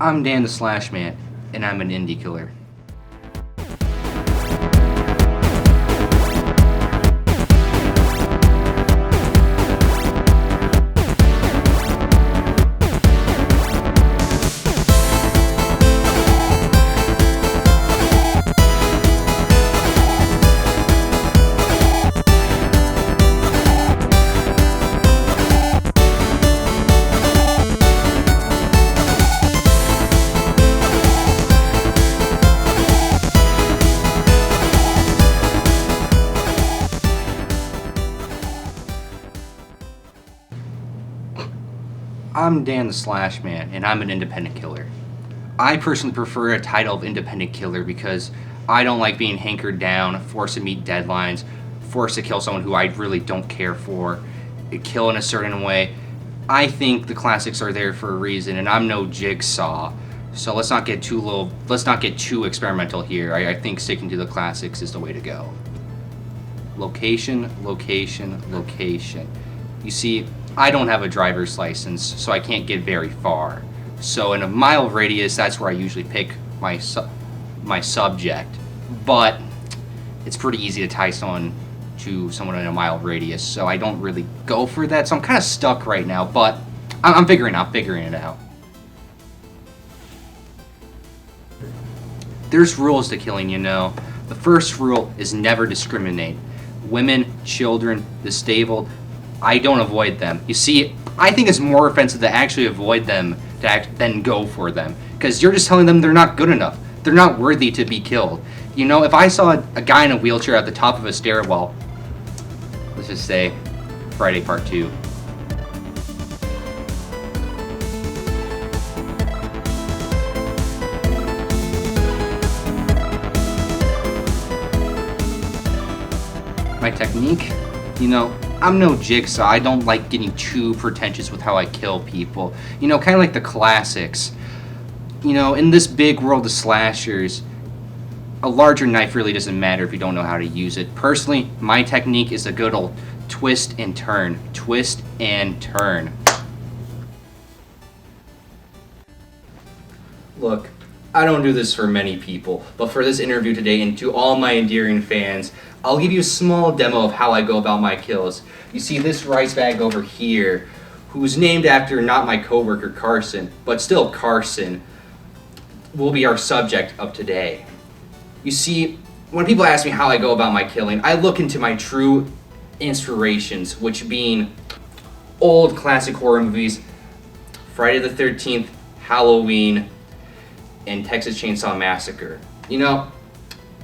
I'm Dan the Slash Man, and I'm an indie killer. I'm Dan the Slash Man, and I'm an independent killer. I personally prefer a title of independent killer because I don't like being hankered down, forced to meet deadlines, forced to kill someone who I really don't care for, kill in a certain way. I think the classics are there for a reason, and I'm no Jigsaw. So let's not get too experimental here. I think sticking to the classics is the way to go. Location, location, location. You see, I don't have a driver's license, so I can't get very far. So in a mile radius, that's where I usually pick my subject. But it's pretty easy to tie someone to someone in a mile radius, so I don't really go for that. So I'm kind of stuck right now, but I'm figuring it out. There's rules to killing, you know. The first rule is never discriminate. Women, children, disabled, I don't avoid them. You see, I think it's more offensive to actually avoid them than go for them. Because you're just telling them they're not good enough. They're not worthy to be killed. You know, if I saw a guy in a wheelchair at the top of a stairwell, let's just say Friday Part 2. My technique? You know, I'm no Jigsaw. I don't like getting too pretentious with how I kill people. You know, kind of like the classics. You know, in this big world of slashers, a larger knife really doesn't matter if you don't know how to use it. Personally, my technique is a good old twist and turn. Twist and turn. Look, I don't do this for many people, but for this interview today and to all my endearing fans, I'll give you a small demo of how I go about my kills. You see this rice bag over here, who's named after not my coworker Carson, but still Carson, will be our subject of today. You see, when people ask me how I go about my killing, I look into my true inspirations, which being old classic horror movies, Friday the 13th, Halloween, and Texas Chainsaw Massacre. You know,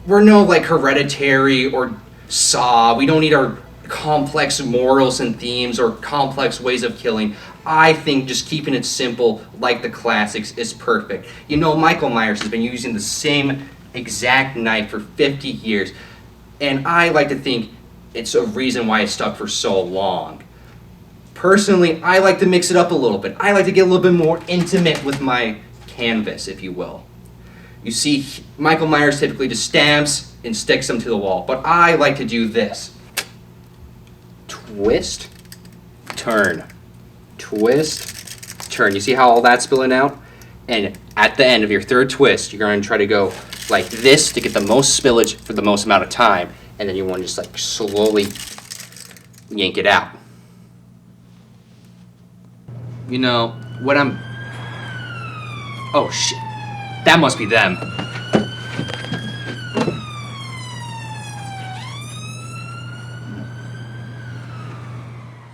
we're no like Hereditary or Saw. We don't need our complex morals and themes or complex ways of killing. I think just keeping it simple like the classics is perfect. You know, Michael Myers has been using the same exact knife for 50 years, and I like to think it's a reason why it stuck for so long. Personally, I like to mix it up a little bit. I like to get a little bit more intimate with my canvas, if you will. You see, Michael Myers typically just stabs and sticks them to the wall, but I like to do this. Twist, turn. Twist, turn. You see how all that's spilling out? And at the end of your third twist, you're going to try to go like this to get the most spillage for the most amount of time, and then you want to just like slowly yank it out. You know, what I'm... Oh shit, that must be them.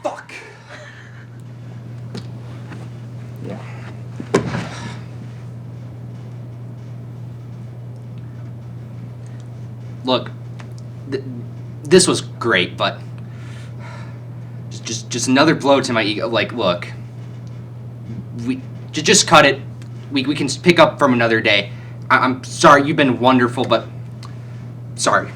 Fuck. Yeah. Look, this was great, but just another blow to my ego. Like, look, we just cut it. We can pick up from another day. I'm sorry, you've been wonderful, but sorry.